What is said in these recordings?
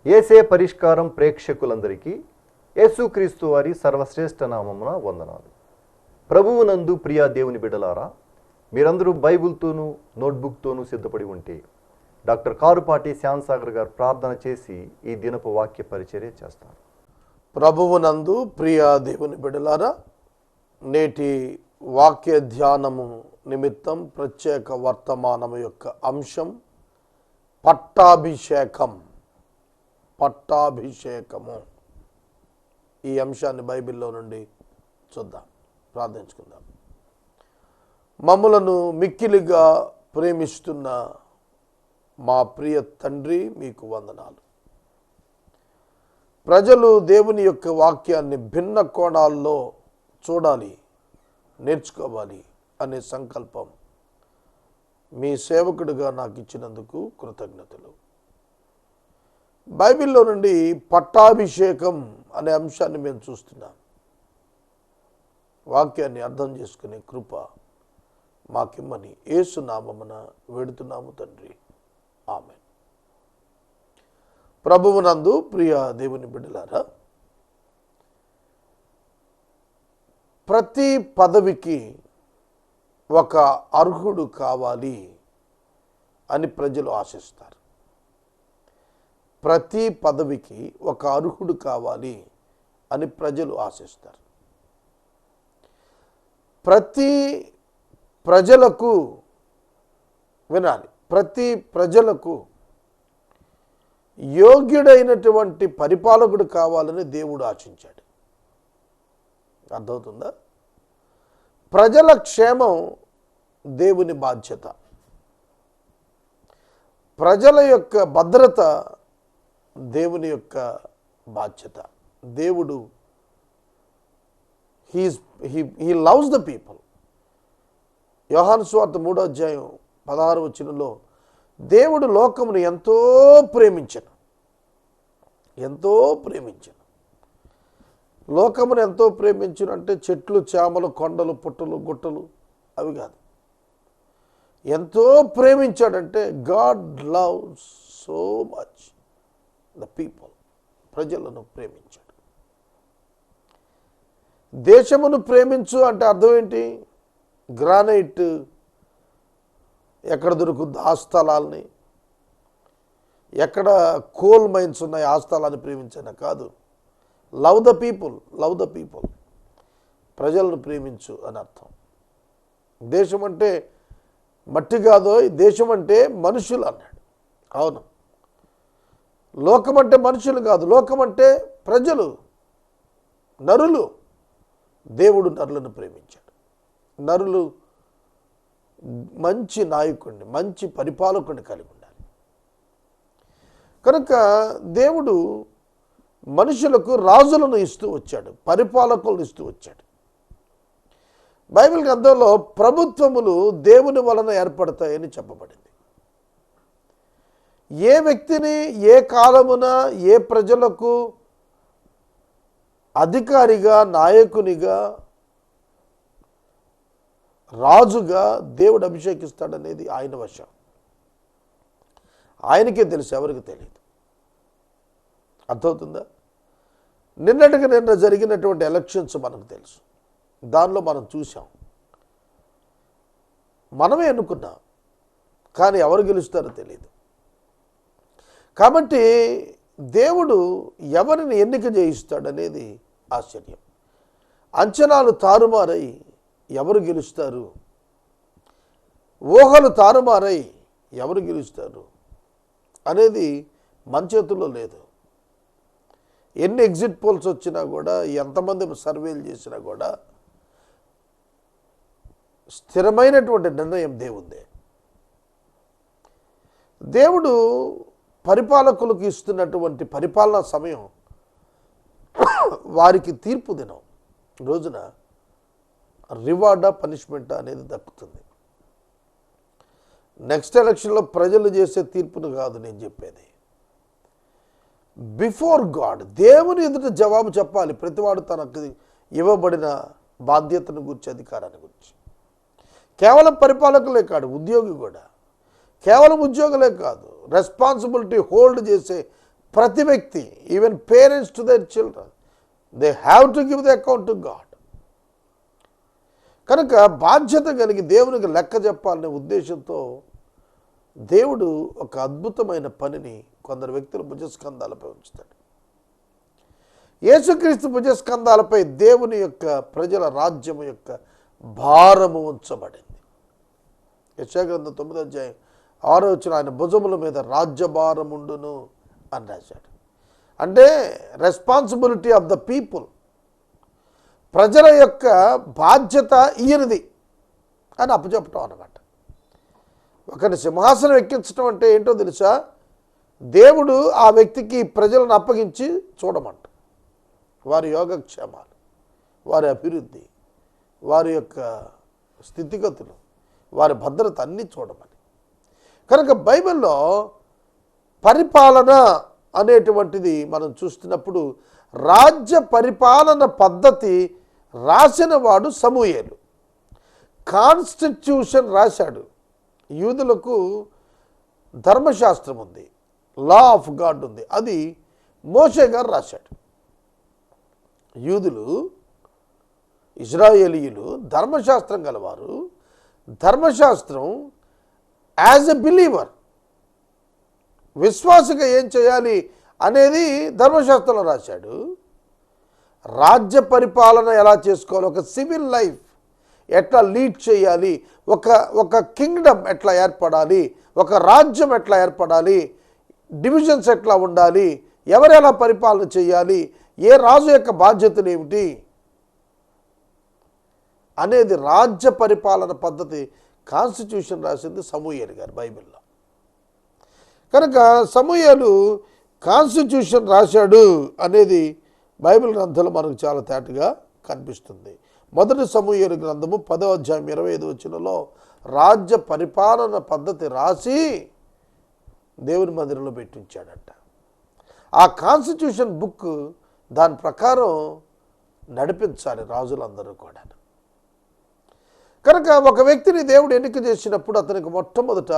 యేసే పరిష్కారం ప్రేక్షకులందరికీ యేసుక్రీస్తు వారి సర్వశ్రేష్ఠ నామమున వందనాలు. ప్రభువునందు ప్రియా దేవుని బిడ్డలారా, మీరందరూ బైబిల్తోనూ నోట్బుక్తోనూ సిద్ధపడి ఉంటే డాక్టర్ కారుపాటి శ్యామ్సాగర్ గారు ప్రార్థన చేసి ఈ దినపు వాక్య పరిచర్య చేస్తారు. ప్రభువునందు ప్రియా దేవుని బిడ్డలారా, నేటి వాక్య ధ్యానము నిమిత్తం ప్రత్యేక వర్తమానము యొక్క అంశం పట్టాభిషేకము. ఈ అంశాన్ని బైబిల్లో నుండి చూద్దాం, ప్రార్థించుకుందాం. మమ్ములను మిక్కిలిగా ప్రేమిస్తున్న మా ప్రియ తండ్రి, మీకు వందనాలు. ప్రజలు దేవుని యొక్క వాక్యాన్ని భిన్న కోణాల్లో చూడాలి, నేర్చుకోవాలి అనే సంకల్పం మీ సేవకుడిగా నాకు ఇచ్చినందుకు కృతజ్ఞతలు. బైబిల్లో నుండి పట్టాభిషేకం అనే అంశాన్ని మేము చూస్తున్నాం. వాక్యాన్ని అర్థం చేసుకునే కృప మాకిమ్మని యేసు నామమున వేడుతున్నాము తండ్రి, ఆమేన్. ప్రభువునందు ప్రియ దేవుని బిడ్డలారా, ప్రతి పదవికి ఒక అర్హుడు కావాలి అని ప్రజలు ఆశిస్తారు. ప్రతి పదవికి ఒక అర్హుడు కావాలి అని ప్రజలు ఆశిస్తారు. ప్రతి ప్రజలకు వినాలి, ప్రతి ప్రజలకు యోగ్యుడైనటువంటి పరిపాలకుడు కావాలని దేవుడు ఆశించాడు. అర్థమవుతుందా? ప్రజల క్షేమం దేవుని బాధ్యత. ప్రజల యొక్క భద్రత దేవుని యొక్క బాధ్యత. దేవుడు హీ లవ్స్ ద పీపుల్. యోహాను సువార్త 3వ అధ్యాయం 16వ వచనంలో దేవుడు లోకమును ఎంతో ప్రేమించెను. లోకమును ఎంతో ప్రేమించును అంటే చెట్లు, చేమలు, కొండలు, పుట్టలు, గుట్టలు అవి కాదు. ఎంతో ప్రేమించాడంటే God loves so much the people. ప్రజలను ప్రేమించాడు. దేశమును ప్రేమించు అంటే అర్థం ఏంటి? గ్రానైట్ ఎక్కడ దొరుకుద్ది ఆ స్థలాల్ని, ఎక్కడ కోల్ మైన్స్ ఉన్నాయి ఆ స్థలాన్ని ప్రేమించాను కాదు. లవ్ ద పీపుల్, ప్రజలను ప్రేమించు అని అర్థం. దేశం అంటే మట్టి కాదో, దేశం అంటే మనుషులు అన్నాడు. అవును, లోకం అంటే మనుషులు కాదు, లోకం అంటే ప్రజలు, నరులు. దేవుడు నరులను ప్రేమించాడు. నరులు మంచి నాయకుడిని, మంచి పరిపాలకుడిని కలిగి ఉండాలి. కనుక దేవుడు మనుషులకు రాజులను ఇస్తూ వచ్చాడు, పరిపాలకులను ఇస్తూ వచ్చాడు. బైబిల్ గ్రంథంలో ప్రభుత్వములు దేవుని వలన ఏర్పడతాయని చెప్పబడింది. ఏ వ్యక్తిని ఏ కాలమున ఏ ప్రజలకు అధికారిగా, నాయకునిగా, రాజుగా దేవుడు అభిషేకిస్తాడనేది ఆయన వశం. ఆయనకే తెలుసు, ఎవరికి తెలియదు. అర్థమవుతుందా? నిన్నటికి నిన్న జరిగినటువంటి ఎలక్షన్స్ మనకు తెలుసు. దానిలో మనం చూసాం, మనమే ఎన్నుకున్నాం, కానీ ఎవరు గెలుస్తారో తెలియదు. కాబట్టి దేవుడు ఎవరిని ఎన్నిక చేయిస్తాడనేది ఆశ్చర్యం. అంచనాలు తారుమారై ఎవరు గెలుస్తారు, ఊహలు తారుమారై ఎవరు గెలుస్తారు అనేది మన చేతుల్లో లేదు. ఎన్ని ఎగ్జిట్ పోల్స్ వచ్చినా కూడా, ఎంతమంది సర్వేలు చేసినా కూడా స్థిరమైనటువంటి నిర్ణయం దేవుందే. దేవుడు పరిపాలకులకు ఇస్తున్నటువంటి పరిపాలనా సమయం వారికి తీర్పు దినం రోజున రివార్డా పనిష్మెంట్ అనేది దక్కుతుంది. నెక్స్ట్ ఎలక్షన్లో ప్రజలు చేసే తీర్పును కాదు నేను చెప్పేది. బిఫోర్ గాడ్, దేవుని ఎదుట జవాబు చెప్పాలి ప్రతివాడు తనకు ఇవ్వబడిన బాధ్యతను గురించి, అధికారాన్ని గురించి. కేవలం పరిపాలకులే కాదు, ఉద్యోగి కూడా. కేవలం ఉద్యోగులే కాదు, రెస్పాన్సిబిలిటీ హోల్డ్ చేసే ప్రతి వ్యక్తి, even parents to their children, they have to give the account to God. కనుక బాధ్యత కలిగి దేవునికి లెక్క చెప్పాలనే ఉద్దేశంతో దేవుడు ఒక అద్భుతమైన పనిని కొందరు వ్యక్తుల భుజస్కంధాలపై ఉంచుతాడు. యేసుక్రీస్తు భుజస్కంధాలపై దేవుని యొక్క ప్రజల రాజ్యము యొక్క భారము ఉంచబడింది. యెషయా గ్రంథం 9:6 ఆయన భుజముల మీద రాజ్యభారముండును అని రాశాడు. అంటే రెస్పాన్సిబిలిటీ ఆఫ్ ద పీపుల్, ప్రజల యొక్క బాధ్యత ఈయనది అని అప్పచెప్పటం అన్నమాట. ఒకరిని సింహాసనం ఎక్కించడం అంటే ఏంటో తెలుసా? దేవుడు ఆ వ్యక్తికి ప్రజలను అప్పగించి చూడమంట. వారి యోగక్షేమాలు, వారి అభివృద్ధి, వారి యొక్క స్థితిగతులు, వారి భద్రత అన్నీ చూడమని. కనుక బైబిల్లో పరిపాలన అనేటువంటిది మనం చూస్తున్నప్పుడు రాజ్య పరిపాలన పద్ధతి రాసిన వాడు సమూయేలు. కాన్స్టిట్యూషన్ రాశాడు. యూదులకు ధర్మశాస్త్రం ఉంది, లా ఆఫ్ గాడ్ ఉంది, అది మోషే గారు రాశాడు. యూదులు, ఇజ్రాయేలీయులు ధర్మశాస్త్రం గలవారు. ధర్మశాస్త్రం యాజ్ ఎ బిలీవర్, విశ్వాసగా ఏం చేయాలి అనేది ధర్మశాస్త్రంలో రాశాడు. రాజ్య పరిపాలన ఎలా చేసుకోవాలి, ఒక సివిల్ లైఫ్ ఎట్లా లీడ్ చేయాలి, ఒక కింగ్డమ్ ఎట్లా ఏర్పడాలి, ఒక రాజ్యం ఎట్లా ఏర్పడాలి, డివిజన్స్ ఎట్లా ఉండాలి, ఎవరు ఎలా పరిపాలన చేయాలి, ఏ రాజు యొక్క బాధ్యతలు ఏమిటి అనేది రాజ్య పరిపాలన పద్ధతి కాన్స్టిట్యూషన్ రాసింది సమూయేలు గారు బైబిల్లో. కనుక సమూయేలు కాన్స్టిట్యూషన్ రాశాడు అనేది బైబిల్ గ్రంథంలో మనకు చాలా తేటగా కనిపిస్తుంది. మొదటి సమూయేలు గ్రంథము 10:25 రాజ్య పరిపాలన పద్ధతి రాసి దేవుని మందిరంలో పెట్టించాడంట. ఆ కాన్స్టిట్యూషన్ బుక్ దాని ప్రకారం నడిపించాలి రాజులందరూ కూడా. కనుక ఒక వ్యక్తిని దేవుడు ఎన్నిక చేసినప్పుడు అతనికి మొట్టమొదట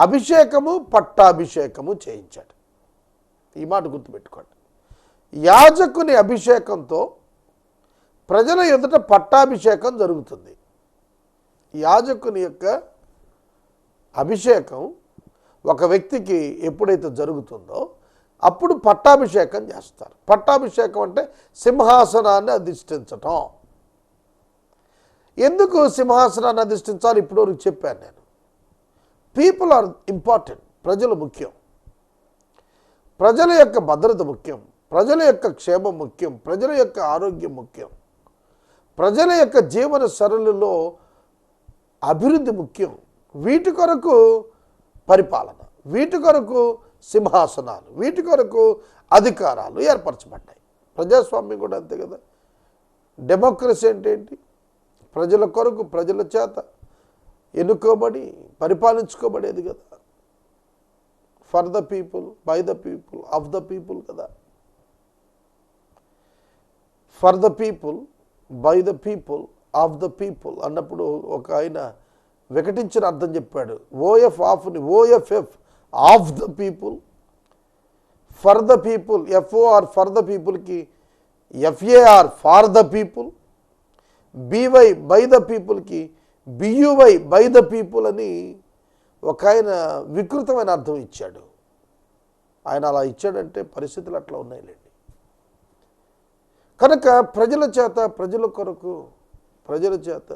అభిషేకము, పట్టాభిషేకము చేయించాడు. ఈ మాట గుర్తుపెట్టుకోండి. యాజకుని అభిషేకంతో ప్రజల ఎదుట పట్టాభిషేకం జరుగుతుంది. యాజకుని యొక్క అభిషేకం ఒక వ్యక్తికి ఎప్పుడైతే జరుగుతుందో అప్పుడు పట్టాభిషేకం చేస్తారు. పట్టాభిషేకం అంటే సింహాసనాన్ని అధిష్ఠించటం. ఎందుకు సింహాసనాన్ని అధిష్ఠించాలి ఇప్పటివరకు చెప్పాను నేను. పీపుల్ ఆర్ ఇంపార్టెంట్, ప్రజలు ముఖ్యం, ప్రజల యొక్క భద్రత ముఖ్యం, ప్రజల యొక్క క్షేమం ముఖ్యం, ప్రజల యొక్క ఆరోగ్యం ముఖ్యం, ప్రజల యొక్క జీవన సరళిలో అభివృద్ధి ముఖ్యం. వీటి కొరకు పరిపాలన, వీటి కొరకు సింహాసనాలు, వీటి కొరకు అధికారాలు ఏర్పరచబడ్డాయి. ప్రజాస్వామ్యం కూడా అంతే కదా. డెమోక్రసీ అంటే ఏంటి? ప్రజల కొరకు, ప్రజల చేత ఎన్నుకోబడి పరిపాలించుకోబడేది కదా. For the people, by the people, of the people కదా. For the people, by the people, of the people అన్నప్పుడు ఒక ఆయన వికటించిన అర్థం చెప్పాడు. ఓఎఫ్ ఆఫ్ని O F F, of the people, for the people, F O R for the పీపుల్కి F A R far the people, B Y by the పీపుల్కి బియువై బై ద పీపుల్ అని ఒక ఆయన వికృతమైన అర్థం ఇచ్చాడు. ఆయన అలా ఇచ్చాడంటే పరిస్థితులు అట్లా ఉన్నాయిలేండి. కనుక ప్రజల చేత, ప్రజల కొరకు, ప్రజల చేత,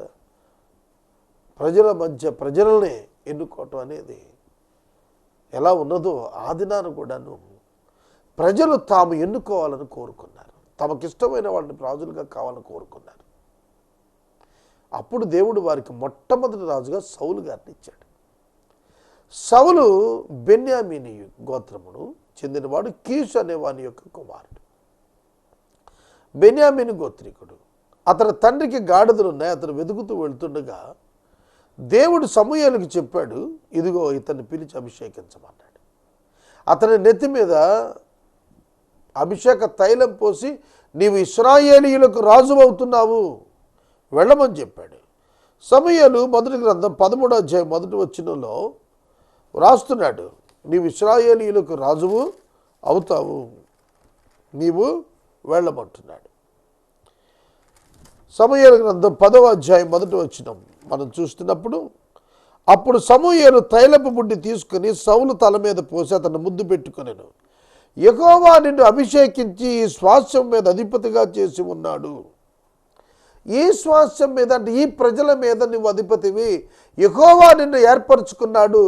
ప్రజల మధ్య ప్రజలనే ఎన్నుకోవటం అనేది ఎలా ఉన్నదో ఆ దినాన కూడాను ప్రజలు తాము ఎన్నుకోవాలని కోరుకున్నారు. తమకిష్టమైన వాళ్ళని రాజులుగా కావాలని కోరుకున్నారు. అప్పుడు దేవుడు వారికి మొట్టమొదటి రాజుగా సౌలు గారిని ఇచ్చాడు. సౌలు బెన్యామీని గోత్రమును చెందినవాడు, కీషు అనేవాని యొక్క కుమారుడు. బెన్యామీని గోత్రికుడు. అతని తండ్రికి గాడిదలు ఉన్నాయి. అతను వెతుకుతూ వెళ్తుండగా దేవుడు సమూయేలుకి చెప్పాడు, ఇదిగో ఇతన్ని పిలిచి అభిషేకించమన్నాడు. అతని నెత్తి మీద అభిషేక తైలం పోసి నీవు ఇశ్రాయేలీయులకు రాజు అవుతున్నావు, వెళ్ళమని చెప్పాడు. సమూయేలు మొదటి గ్రంథం 13:1 రాస్తున్నాడు, నీవు ఇశ్రాయేలీయులకు రాజువు అవుతావు, నీవు వెళ్ళమంటున్నాడు. సమూయేలు గ్రంథం 10వ అధ్యాయం 1వ వచనం మనం చూస్తున్నప్పుడు, అప్పుడు సమూయేలు తైలపు బుడ్డి తీసుకుని సౌలు తల మీద పోసి అతను ముద్దు పెట్టుకొనెను. యెహోవా నిన్ను అభిషేకించి ఈ స్వాస్థ్యం మీద అధిపతిగా చేసి ఉన్నాడు. ఈ స్వాస్థ్యం మీద అంటే ఈ ప్రజల మీద నువ్వు అధిపతివి, యెహోవా నిన్ను ఏర్పరచుకున్నాడు.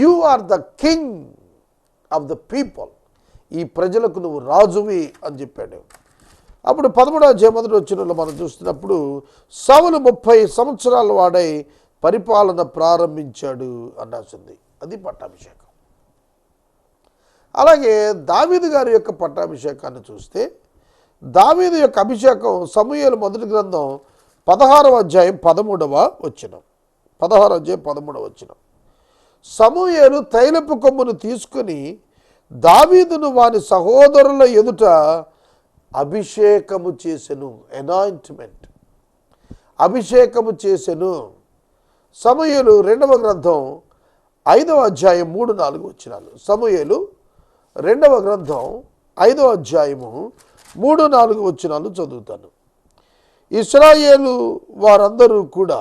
You are the king of the people, ఈ ప్రజలకు నువ్వు రాజువి అని చెప్పాడు. అప్పుడు 13వ అధ్యాయం 1వ వచనంలో మనం చూస్తున్నప్పుడు, సౌలు 30 సంవత్సరాల వాడై పరిపాలన ప్రారంభించాడు అన్నాల్సింది. అది పట్టాభిషేకం. అలాగే దావీదు గారి యొక్క పట్టాభిషేకాన్ని చూస్తే, దావీదు యొక్క అభిషేకం సమూయేలు మొదటి గ్రంథం 16వ అధ్యాయం 13వ వచనం. 16వ అధ్యాయం 13వ వచనం. సమూయేలు తైలపు కొమ్మును తీసుకుని దావీదును వాని సహోదరుల ఎదుట అభిషేకము చేసెను. అనాయింట్మెంట్, అభిషేకము చేసెను. సమూయేలు 2వ గ్రంథం 5వ అధ్యాయం 3-4 వచనాలు. సమూయేలు 2వ గ్రంథం 5వ అధ్యాయము 3-4 వచనాలు చదువుతాను. ఇశ్రాయేలు వారందరూ కూడా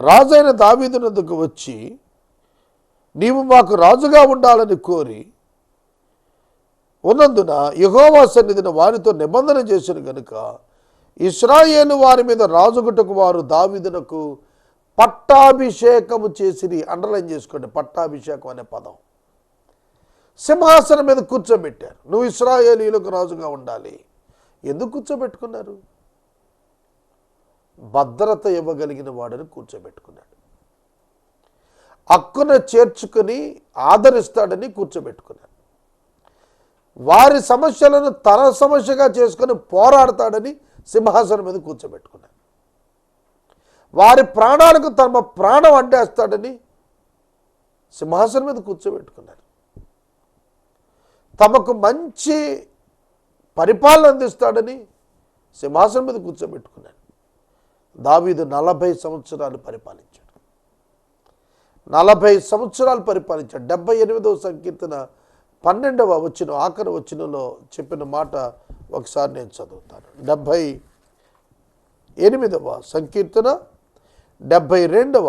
రాజైన దావీదునొద్దకు వచ్చి, నీవు మాకు రాజుగా ఉండాలని కోరి ఉన్నందున యెహోవా సన్నిధిన వారితో నిబంధన చేసిన గనుక ఇశ్రాయేలు వారి మీద రాజుగుటకు వారు దావీదునకు పట్టాభిషేకము చేసిరి. అండర్లైన్ చేసుకోండి, పట్టాభిషేకం అనే పదం. సింహాసనం మీద కూర్చోబెట్టారు. నువ్వు ఇశ్రాయేలీయులకు రాజుగా ఉండాలి. ఎందుకు కూర్చోబెట్టుకున్నారు? భద్రత ఇవ్వగలిగిన వాడిని కూర్చోబెట్టుకున్నాడు. హక్కున చేర్చుకుని ఆదరిస్తాడని కూర్చోబెట్టుకున్నాడు. వారి సమస్యలను తన సమస్యగా చేసుకొని పోరాడతాడని సింహాసనం మీద కూర్చోబెట్టుకున్నాడు. వారి ప్రాణాలకు తమ ప్రాణం అడ్డేస్తాడని సింహాసనం మీద కూర్చోబెట్టుకున్నారు. తమకు మంచి పరిపాలన అందిస్తాడని సింహాసనం మీద కూర్చోబెట్టుకున్నాడు. దావీదు 40 సంవత్సరాలు పరిపాలించాడు. 40 సంవత్సరాలు పరిపాలించాడు. 78వ సంకీర్తన 12వ వచనం ఆఖరి వచనంలో చెప్పిన మాట ఒకసారి నేను చదువుతాను. 78వ సంకీర్తన 72వ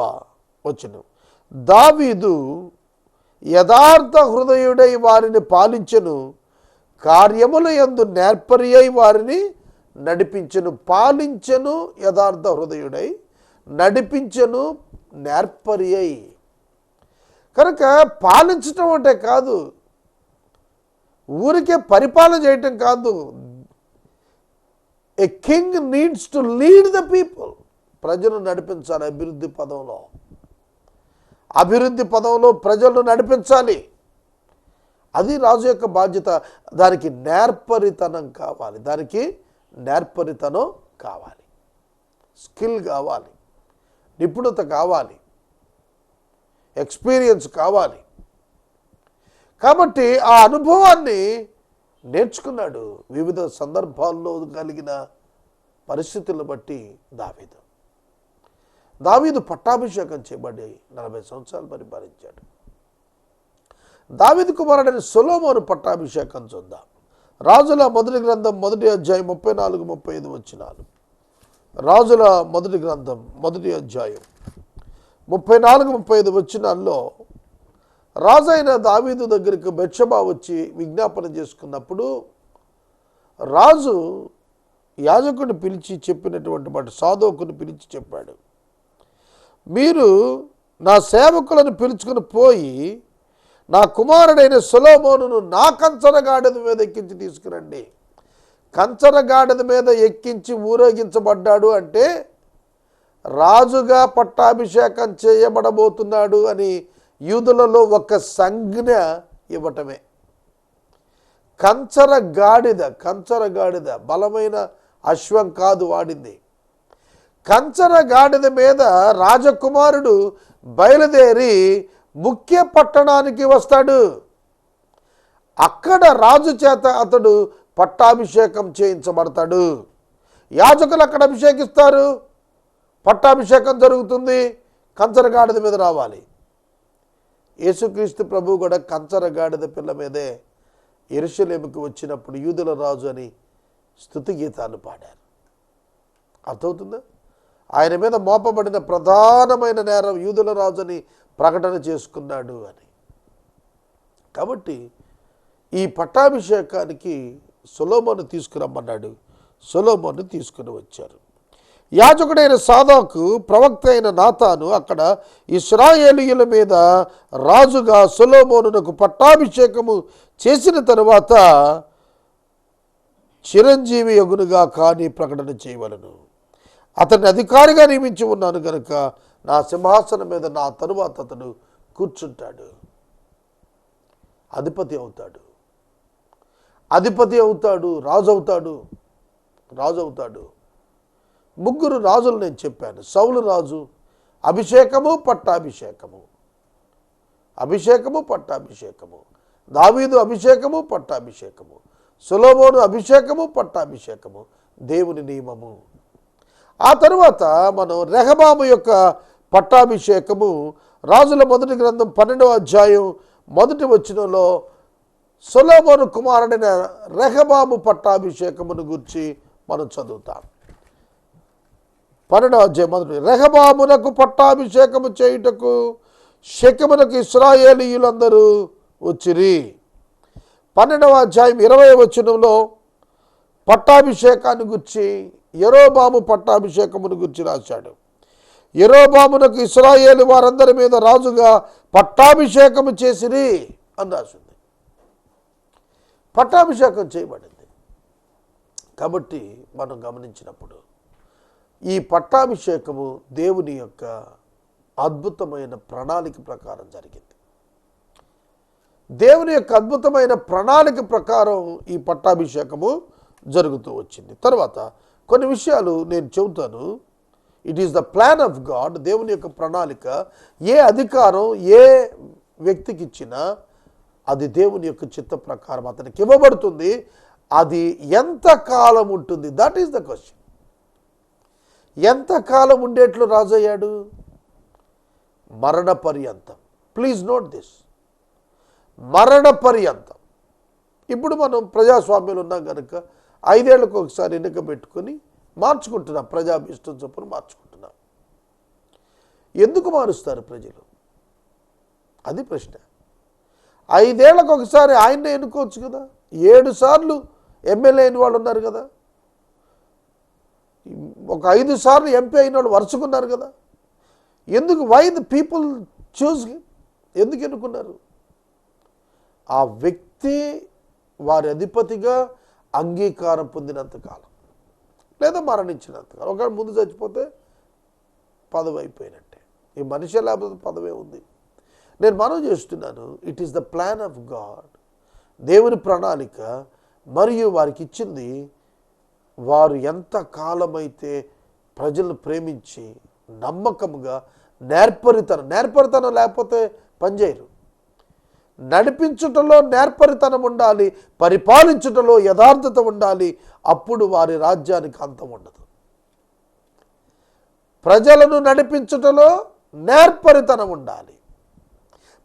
వచనం. దావీదు యథార్థ హృదయుడై వారిని పాలించెను, కార్యముల యందు నేర్పరి అయి వారిని నడిపించెను. పాలించెను యథార్థ హృదయుడై, నడిపించెను నేర్పరి అయి. కనుక పాలించటం అంటే కాదు, ఊరికే పరిపాలన చేయటం కాదు. A king needs to lead the people. ప్రజలను నడిపించాలి. అభివృద్ధి పదంలో ప్రజలను నడిపించాలి. అది రాజు యొక్క బాధ్యత. దానికి నేర్పరితనం కావాలి, స్కిల్ కావాలి, నిపుణత కావాలి, ఎక్స్పీరియన్స్ కావాలి. కాబట్టి ఆ అనుభవాన్ని నేర్చుకున్నాడు వివిధ సందర్భాల్లో కలిగిన పరిస్థితులను బట్టి. దావీదు పట్టాభిషేకం చేయబడి 40 సంవత్సరాలు పరిపాలించాడు. దావీదు కుమారుడైన సొలొమోను పట్టాభిషేకం చూద్దాం. రాజుల మొదటి గ్రంథం 1వ అధ్యాయం 34-35 వచనాలు. రాజుల మొదటి గ్రంథం 1వ అధ్యాయం 34-35 వచనాల్లో, రాజైన దావీదు దగ్గరికి బెత్షెబా వచ్చి విజ్ఞాపన చేసుకున్నప్పుడు రాజు యాజకుడిని పిలిచి చెప్పినటువంటి మాట, సాదోకుని పిలిచి చెప్పాడు, మీరు నా సేవకులను పిలుచుకుని పోయి నా కుమారుడైన సొలొమోనును నా కంచరగాడిద మీద ఎక్కించి తీసుకురండి. కంచరగాడిద మీద ఎక్కించి ఊరేగించబడ్డాడు అంటే రాజుగా పట్టాభిషేకం చేయబడబోతున్నాడు అని యూదులలో ఒక సంజ్ఞ ఇవ్వటమే. కంచరగాడిద బలమైన అశ్వం కాదు వాడింది. కంచరగాడిద మీద రాజకుమారుడు బయలుదేరి ముఖ్య పట్టణానికి వస్తాడు. అక్కడ రాజు చేత అతడు పట్టాభిషేకం చేయించబడతాడు. యాజకులు అక్కడ అభిషేకిస్తారు, పట్టాభిషేకం జరుగుతుంది, కంచరగాడిద మీద రావాలి. యేసుక్రీస్తు ప్రభువు కూడా కంచర గాడిద పిల్ల మీదే యెరూషలేముకు వచ్చినప్పుడు యూదుల రాజు అని స్తుతి గీతాలు పాడారు. అర్థమవుతుందా? ఆయన మీద మోపబడిన ప్రధానమైన నేరం యూదుల రాజు అని ప్రకటన చేసుకున్నాడు అని. కాబట్టి ఈ పట్టాభిషేకానికి సొలొమోను తీసుకురమ్మన్నాడు. సొలొమోను తీసుకుని వచ్చారు. యాజకుడైన సాదోకు, ప్రవక్త అయిన నాతాను అక్కడ ఇశ్రాయేలీయుల మీద రాజుగా సొలొమోనునకు పట్టాభిషేకము చేసిన తరువాత చిరంజీవి యగునుగా కానీ ప్రకటన చేయవలను. అతన్ని అధికారిగా నియమించి ఉన్నాను కనుక నా సింహాసనం మీద నా తరువాత అతడు కూర్చుంటాడు. అధిపతి అవుతాడు, రాజు అవుతాడు. ముగ్గురు రాజులు నేను చెప్పాను. సౌలు రాజు, అభిషేకము పట్టాభిషేకము. దావీదు అభిషేకము పట్టాభిషేకము. సొలొమోను అభిషేకము పట్టాభిషేకము, దేవుని నియమము. ఆ తరువాత మనం రెహబాము యొక్క పట్టాభిషేకము రాజుల మొదటి గ్రంథం 12వ అధ్యాయం 1వ వచనంలో సొలొమోను కుమారుడైన రెహబాము పట్టాభిషేకమును గురించి మనం చదువుతాం. 12వ అధ్యాయం 1. రెహబామునకు పట్టాభిషేకము చేయుటకు షెకెమునకు ఇశ్రాయేలీయులందరూ వచ్చిరి. 12వ అధ్యాయం 20వ వచనంలో పట్టాభిషేకాన్ని గురించి యెరోబాము పట్టాభిషేకమును గురించి రాశాడు. యెరోబామునకు ఇశ్రాయేలు వారందరి మీద రాజుగా పట్టాభిషేకము చేసిరి అని రాసింది. పట్టాభిషేకం చేయబడింది. కాబట్టి మనం గమనించినప్పుడు ఈ పట్టాభిషేకము దేవుని యొక్క అద్భుతమైన ప్రణాళిక ప్రకారం జరిగింది. దేవుని యొక్క అద్భుతమైన ప్రణాళిక ప్రకారం ఈ పట్టాభిషేకము జరుగుతూ వచ్చింది. తర్వాత కొన్ని విషయాలు నేను చెబుతాను. It is the plan of God. దేవుని యొక్క ప్రణాళిక. ఏ అధికారం ఏ వ్యక్తికి ఇచ్చినా అది దేవుని యొక్క చిత్త ప్రకారం అతనికి ఇవ్వబడుతుంది. అది ఎంత కాలం ఉంటుంది? That is the question. ఎంత కాలం ఉండేట్లు రాజు అయ్యాడు? మరణ పర్యంతం. ప్లీజ్ నోట్ దిస్, మరణ పర్యంతం. ఇప్పుడు మనం ప్రజాస్వామ్యంలో ఉన్నాం కనుక 5 ఏళ్లకు ఒకసారి ఎన్నిక పెట్టుకొని మార్చుకుంటున్నాం, ప్రజాభిష్టం చొప్పున మార్చుకుంటున్నాం. ఎందుకు మారుస్తారు ప్రజలు? అది ప్రశ్న. 5 ఏళ్లకు ఒకసారి ఆయన్నే ఎన్నుకోవచ్చు కదా. 7 సార్లు ఎమ్మెల్యే అయిన వాళ్ళు ఉన్నారు కదా. ఒక 5 సార్లు ఎంపీ అయిన వాళ్ళు వరుసకున్నారు కదా. ఎందుకు? Why the people choose? ఎందుకు ఎన్నుకున్నారు? ఆ వ్యక్తి వారి అధిపతిగా అంగీకారం పొందినంత కాలం, లేదా మరణించినంత కాలం. ఒకవేళ ముందు చచ్చిపోతే పదవి అయిపోయినట్టే. ఈ మనిషి లేకపోతే పదవే ఉంది. నేను మనవి చేస్తున్నాను, it is the plan of God. దేవుని ప్రణాళిక. మరియు వారికి ఇచ్చింది, వారు ఎంత కాలమైతే ప్రజలను ప్రేమించి నమ్మకంగా నేర్పరితనం లేకపోతే పనిచేయరు. నడిపించుటలో నేర్పరితనం ఉండాలి, పరిపాలించుటలో యథార్థత ఉండాలి. అప్పుడు వారి రాజ్యానికి అంతం ఉండదు. ప్రజలను నడిపించుటలో నేర్పరితనం ఉండాలి,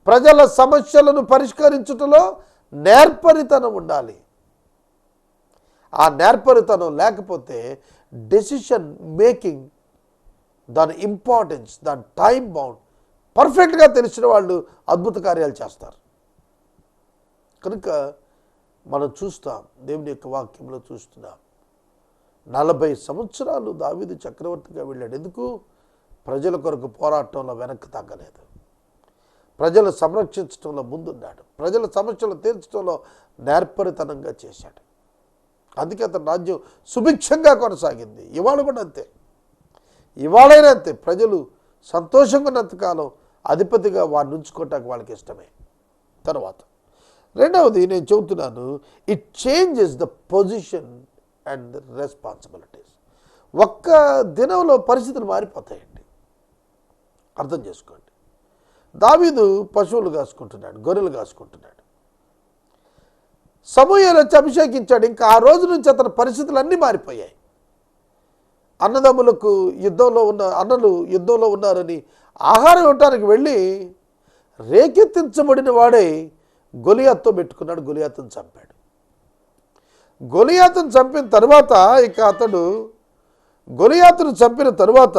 ప్రజల సమస్యలను పరిష్కరించుటలో నేర్పరితనం ఉండాలి. ఆ నేర్పరితనం లేకపోతే డెసిషన్ మేకింగ్, దాని ఇంపార్టెన్స్, దాని టైం బౌండ్ పర్ఫెక్ట్గా తెలిసిన వాళ్ళు అద్భుత కార్యాలు చేస్తారు. కనుక మనం చూస్తాం, దేవుని యొక్క వాక్యంలో చూస్తున్నాం. 40 సంవత్సరాలు దావీదు చక్రవర్తిగా వెళ్ళాడు. ఎందుకు? ప్రజల కొరకు పోరాటంలో వెనక్కి తగ్గలేదు, ప్రజలు సంరక్షించడంలో ముందున్నాడు, ప్రజల సమస్యలు తీర్చడంలో నేర్పరితనంగా చేశాడు. అందుకే అతని రాజ్యం సుభిక్షంగా కొనసాగింది. ఇవాళ కూడా అంతే, ఇవాళైనా అంతే. ప్రజలు సంతోషంగా ఉన్నంతకాలం అధిపతిగా వారిని ఉంచుకోవటానికి వాళ్ళకి ఇష్టమే. తర్వాత రెండవది నేను చెబుతున్నాను, it changes the position and the responsibilities. ఒక్క దినంలో పరిస్థితులు మారిపోతాయండి. అర్థం చేసుకోండి. దావీదు పశువులు కాసుకుంటున్నాడు, గొర్రెలు కాసుకుంటున్నాడు. సమూయేలు వచ్చి అభిషేకించాడు. ఇంకా ఆ రోజు నుంచి అతని పరిస్థితులు అన్నీ మారిపోయాయి. అన్నదమ్ములకు అన్నలు యుద్ధంలో ఉన్నారని ఆహారం ఇవ్వటానికి వెళ్ళి రేకెత్తించబడిన వాడే గొలియాతుతో పెట్టుకున్నాడు, గొలియాతును చంపాడు. గొలియాతును చంపిన తర్వాత ఇక అతడు గొలియాతును చంపిన తరువాత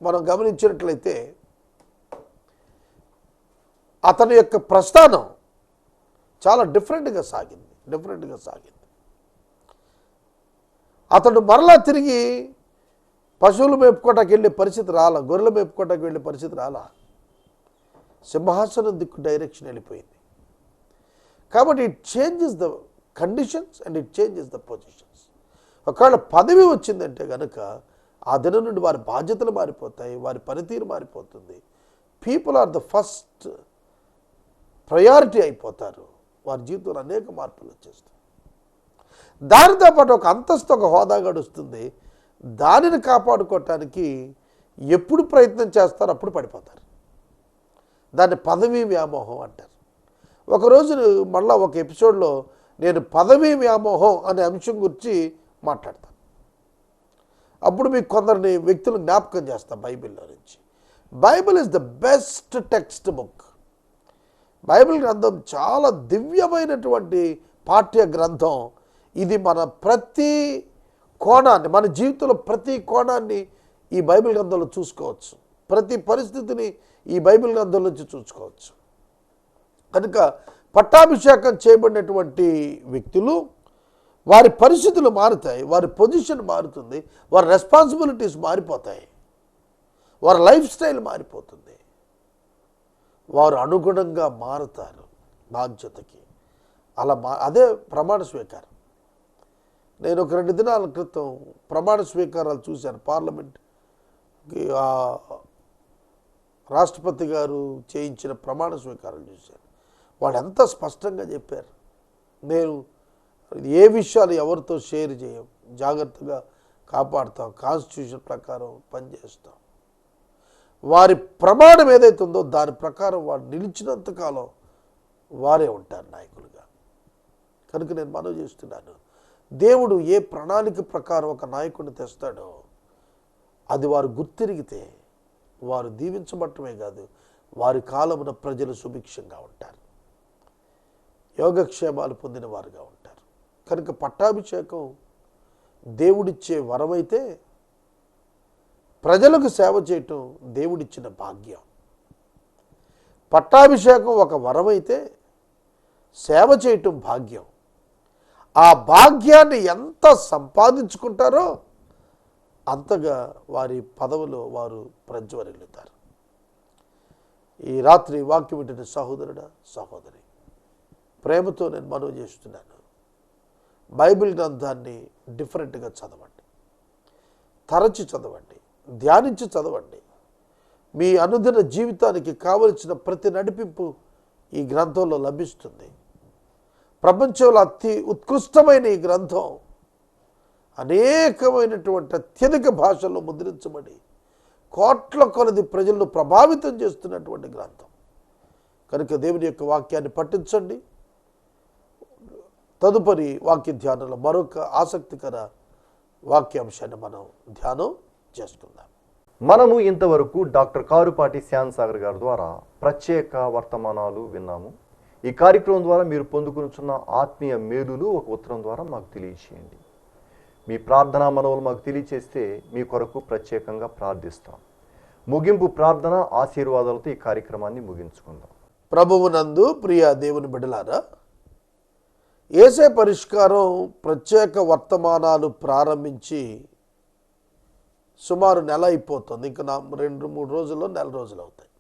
మనం గమనించినట్లయితే అతని యొక్క ప్రస్థానం చాలా డిఫరెంట్గా సాగింది. అతడు మరలా తిరిగి పశువులు మేపుకోవటానికి వెళ్ళే పరిస్థితి రాలా, గొర్రెలు మేపుకోవటానికి వెళ్ళే పరిస్థితి రాలా. సింహాసనం దిక్కు డైరెక్షన్ వెళ్ళిపోయింది. కాబట్టి it changes the conditions and it changes the positions. ఒకవేళ పదవి వచ్చిందంటే కనుక ఆ దినం నుండి వారి బాధ్యతలు మారిపోతాయి, వారి పనితీరు మారిపోతుంది. People are the first priority అయిపోతారు. వారి జీవితంలో అనేక మార్పులు వచ్చేస్తాయి. దానితో పాటు ఒక అంతస్తు, ఒక హోదా గడుస్తుంది. దానిని కాపాడుకోవటానికి ఎప్పుడు ప్రయత్నం చేస్తారో అప్పుడు పడిపోతారు. దాన్ని పదవీ వ్యామోహం అంటారు. ఒకరోజు మళ్ళా ఒక ఎపిసోడ్లో నేను పదవీ వ్యామోహం అనే అంశం గురించి మాట్లాడతాను. అప్పుడు మీకు కొందరిని వ్యక్తులు జ్ఞాపకం చేస్తాను బైబిల్లో నుంచి. Bible is the best text book. Bible గ్రంథం చాలా దివ్యమైనటువంటి పాఠ్య గ్రంథం. ఇది మన ప్రతి కోణాన్ని, మన జీవితంలో ప్రతి కోణాన్ని ఈ బైబిల్ గ్రంథంలో చూసుకోవచ్చు. ప్రతి పరిస్థితిని ఈ బైబిల్ గ్రంథం నుంచి చూసుకోవచ్చు. కనుక పట్టాభిషేకం చేయబడినటువంటి వ్యక్తులు వారి పరిస్థితులు మారుతాయి, వారి పొజిషన్ మారుతుంది, వారి రెస్పాన్సిబిలిటీస్ మారిపోతాయి, వారి లైఫ్ స్టైల్ మారిపోతుంది. వారు అనుగుణంగా మారుతారు బాధ్యతకి. అలా అదే ప్రమాణ స్వీకారం. నేను ఒక 2 దినాల క్రితం ప్రమాణ స్వీకారాలు చూశాను. పార్లమెంట్కి రాష్ట్రపతి గారు చేయించిన ప్రమాణ స్వీకారాలు చూశాను. వాళ్ళు ఎంత స్పష్టంగా చెప్పారు. నేను ఏ విషయాలు ఎవరితో షేర్ చేయం, జాగ్రత్తగా కాపాడుతాం, కాన్స్టిట్యూషన్ ప్రకారం పనిచేస్తాం. వారి ప్రమాణం ఏదైతే ఉందో దాని ప్రకారం వారు నిలిచినంతకాలం వారే ఉంటారు నాయకులుగా. కనుక నేను మనవి చేస్తున్నాను, దేవుడు ఏ ప్రణాళిక ప్రకారం ఒక నాయకుడిని తెస్తాడో అది వారు గుర్తిరిగితే వారు దీవించబట్టమే కాదు, వారి కాలమున ప్రజలు సుభిక్షంగా ఉంటారు, యోగక్షేమాలు పొందిన వారుగా ఉంటారు. కనుక పట్టాభిషేకం దేవుడిచ్చే వరమైతే ప్రజలకు సేవ చేయటం దేవుడిచ్చిన భాగ్యం. పట్టాభిషేకం ఒక వరమైతే సేవ చేయటం భాగ్యం. ఆ భాగ్యాన్ని ఎంత సంపాదించుకుంటారో అంతగా వారి పదవిలో వారు ప్రజ్వరిల్లుతారు. ఈ రాత్రి వాక్యం వింటున్న సహోదరుడా, సహోదరి, ప్రేమతో నేను మనవి చేస్తున్నాను, బైబిల్ గ్రంథాన్ని డిఫరెంట్గా చదవండి, తరచి చదవండి, ధ్యానించి చదవండి. మీ అనుదిన జీవితానికి కావలసిన ప్రతి నడిపింపు ఈ గ్రంథంలో లభిస్తుంది. ప్రపంచంలో అతి ఉత్కృష్టమైన ఈ గ్రంథం అనేకమైనటువంటి అత్యధిక భాషల్లో ముద్రించబడి కోట్ల కొలది ప్రజలను ప్రభావితం చేస్తున్నటువంటి గ్రంథం. కనుక దేవుని యొక్క వాక్యాన్ని పఠించండి. తదుపరి వాక్య ధ్యానంలో మరొక ఆసక్తికర వాక్యాంశాన్ని మనం ధ్యానం చేసుకుందాం. మనము ఇంతవరకు డాక్టర్ కారుపాటి శ్యామ్ సాగర్ గారి ద్వారా ప్రత్యేక వర్తమానాలు విన్నాము. ఈ కార్యక్రమం ద్వారా మీరు పొందుకున్న ఆత్మీయ మేలులు ఒక ఉత్తరం ద్వారా మాకు తెలియచేయండి. మీ ప్రార్థనా మనవులు మాకు తెలియచేస్తే మీ కొరకు ప్రత్యేకంగా ప్రార్థిస్తాం. ముగింపు ప్రార్థన ఆశీర్వాదాలతో ఈ కార్యక్రమాన్ని ముగించుకుందాం. ప్రభువునందు ప్రియ దేవుని బిడ్డలారా, యేసే పరిష్కారం ప్రత్యేక వర్తమానాలు ప్రారంభించి సుమారు నెల అయిపోతుంది. ఇంకా 2-3 రోజుల్లో నెల రోజులు అవుతాయి.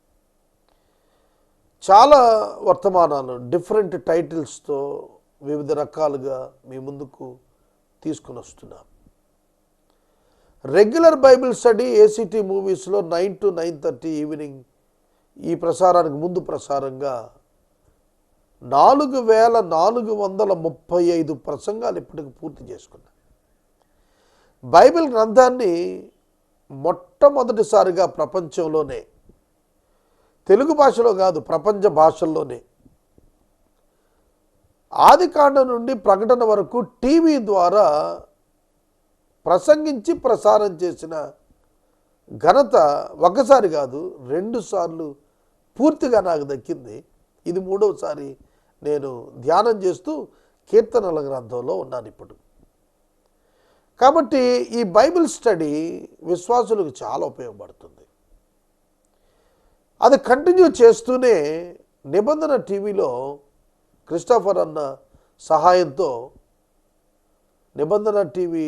చాలా వర్తమానాలు డిఫరెంట్ టైటిల్స్తో వివిధ రకాలుగా మీ ముందుకు తీసుకుని వస్తున్నాం. రెగ్యులర్ బైబిల్ స్టడీ ఏసీటీ మూవీస్లో 9 to 9:30 ఈవినింగ్ ఈ ప్రసారానికి ముందు ప్రసారంగా 4435 ప్రసంగాలు ఇప్పటికి పూర్తి చేసుకున్నాం. బైబిల్ గ్రంథాన్ని మొట్టమొదటిసారిగా ప్రపంచంలోనే, తెలుగు భాషలో కాదు ప్రపంచ భాషల్లోనే, ఆదికాండం నుండి ప్రకటన వరకు టీవీ ద్వారా ప్రసంగించి ప్రసారం చేసిన ఘనత ఒకసారి కాదు 2 సార్లు పూర్తిగా నాకు దక్కింది. ఇది 3వసారి నేను ధ్యానం చేస్తూ కీర్తనల గ్రంథంలో ఉన్నాను ఇప్పుడు. కాబట్టి ఈ బైబిల్ స్టడీ విశ్వాసులకు చాలా ఉపయోగపడుతుంది. అది కంటిన్యూ చేస్తూనే నిబంధన టీవీలో క్రిస్టోఫర్ అన్న సహాయంతో, నిబంధన టీవీ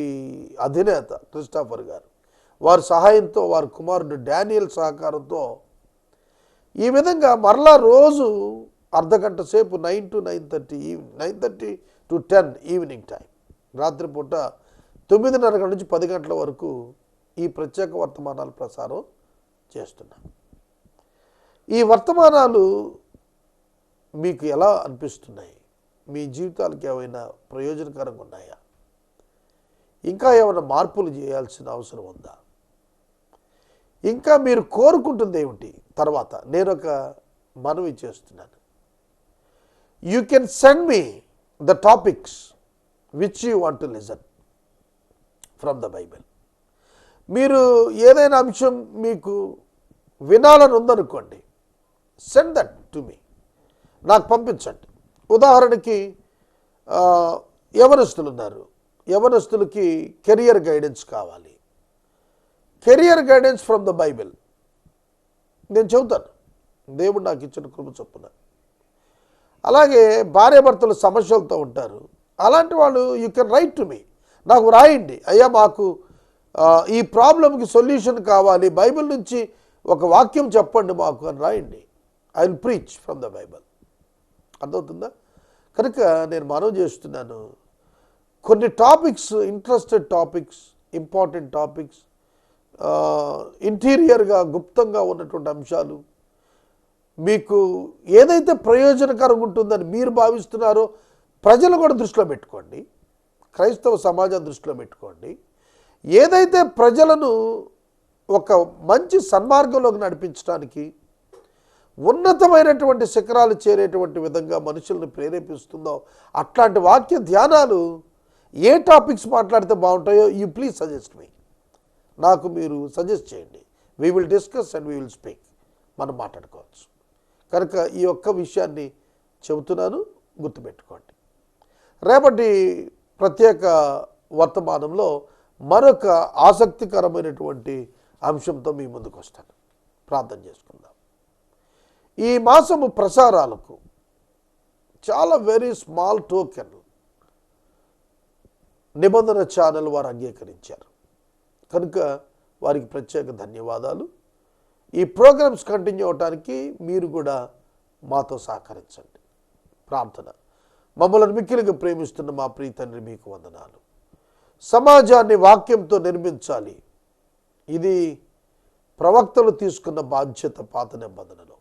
అధినేత క్రిస్టోఫర్ గారు వారి సహాయంతో, వారి కుమారుడు డానియల్ సహకారంతో ఈ విధంగా మరలా రోజు అర్ధగంట సేపు 9 to 9:30 to 10 ఈవినింగ్ టైం, రాత్రిపూట 9:30 నుంచి 10 గంటల వరకు ఈ ప్రత్యేక వర్తమానాలు ప్రసారం చేస్తున్నాం. ఈ వర్తమానాలు మీకు ఎలా అనిపిస్తున్నాయి? మీ జీవితాలకు ఏమైనా ప్రయోజనకరంగా ఉన్నాయా? ఇంకా ఏమైనా మార్పులు చేయాల్సిన అవసరం ఉందా? ఇంకా మీరు కోరుకుంటుంది ఏమిటి? తర్వాత నేను ఒక మనవి చేస్తున్నాను. You can send me the topics which you want to listen from the Bible. మీరు ఏదైనా అంశం మీకు వినాలని ఉందనుకోండి, సెండ్ దట్ టు మీ, నాకు పంపించండి. ఉదాహరణకి యవనస్తులు ఉన్నారు, యవనస్తులకి కెరియర్ గైడెన్స్ కావాలి. Career guidance from the Bible నేను చెబుతాను, దేవుడు నాకు ఇచ్చిన కృప చొప్పున. అలాగే భార్యాభర్తలు సమస్యలతో ఉంటారు, అలాంటి వాళ్ళు you can write to me, నాకు రాయండి, అయ్యా మాకు ఈ ప్రాబ్లంకి సొల్యూషన్ కావాలి, బైబిల్ నుంచి ఒక వాక్యం చెప్పండి మాకు అని రాయండి. I will preach from the Bible. అర్థమవుతుందా? కనుక నేను మనవి చేస్తున్నాను, కొన్ని topics, interested topics, important topics, ఇంటీరియర్గా గుప్తంగా ఉన్నటువంటి అంశాలు, మీకు ఏదైతే ప్రయోజనకరంగా ఉంటుందని మీరు భావిస్తున్నారో ప్రజలు కూడా దృష్టిలో పెట్టుకోండి, క్రైస్తవ సమాజం దృష్టిలో పెట్టుకోండి. ఏదైతే ప్రజలను ఒక మంచి సన్మార్గంలోకి నడిపించడానికి, ఉన్నతమైనటువంటి శిఖరాలు చేరేటువంటి విధంగా మనుషులను ప్రేరేపిస్తుందో అట్లాంటి వాక్య ధ్యానాలు, ఏ టాపిక్స్ మాట్లాడితే బాగుంటాయో యూ ప్లీజ్ సజెస్ట్ మీ, నాకు మీరు సజెస్ట్ చేయండి. We will discuss and we will speak, మనం మాట్లాడుకోవచ్చు. కనుక ఈ ఒక్క విషయాన్ని చెబుతున్నాను, గుర్తుపెట్టుకోండి. రేపటి ప్రత్యేక వర్తమానంలో మరొక ఆసక్తికరమైనటువంటి అంశంతో మీ ముందుకు వస్తాను. ప్రార్థన చేసుకుందాం. ఈ మాసము ప్రసారాలకు చాలా వెరీ స్మాల్ టోకెన్ నిబంధన ఛానల్ వారు అంగీకరించారు. కనుక వారికి ప్రత్యేక ధన్యవాదాలు. ఈ ప్రోగ్రామ్స్ కంటిన్యూ అవడానికి మీరు కూడా మాతో సహకరించండి. ప్రార్థన. మమ్మల్ని మిక్కిలిగా ప్రేమిస్తున్న మా ప్రియ తండ్రి, మీకు వందనాలు. సమాజాన్ని వాక్యంతో నిర్మించాలి, ఇది ప్రవక్తలు తీసుకున్న బాధ్యత. పాత నిబంధనలో,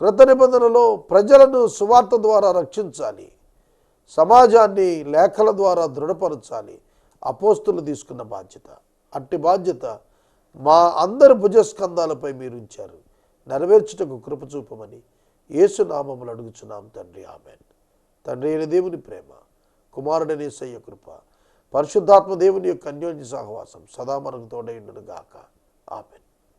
క్రొత్త నిబంధనలో ప్రజలను సువార్త ద్వారా రక్షించాలి, సమాజాన్ని లేఖల ద్వారా దృఢపరచాలి, అపోస్తులు తీసుకున్న బాధ్యత. అట్టి బాధ్యత మా అందరి భుజస్కంధాలపై మీరు ఉంచారు. నెరవేర్చుటకు కృప చూపమని యేసు నామములో అడుగుచున్నాం తండ్రి, ఆమేన్. తండ్రి అయిన దేవుని ప్రేమ, కుమారుడైన యేసయ్య కృప, పరిశుద్ధాత్మ దేవుని యొక్క అన్యోన్య సహవాసం సదా మనకు తోడై ఉండును గాక. ఆమేన్.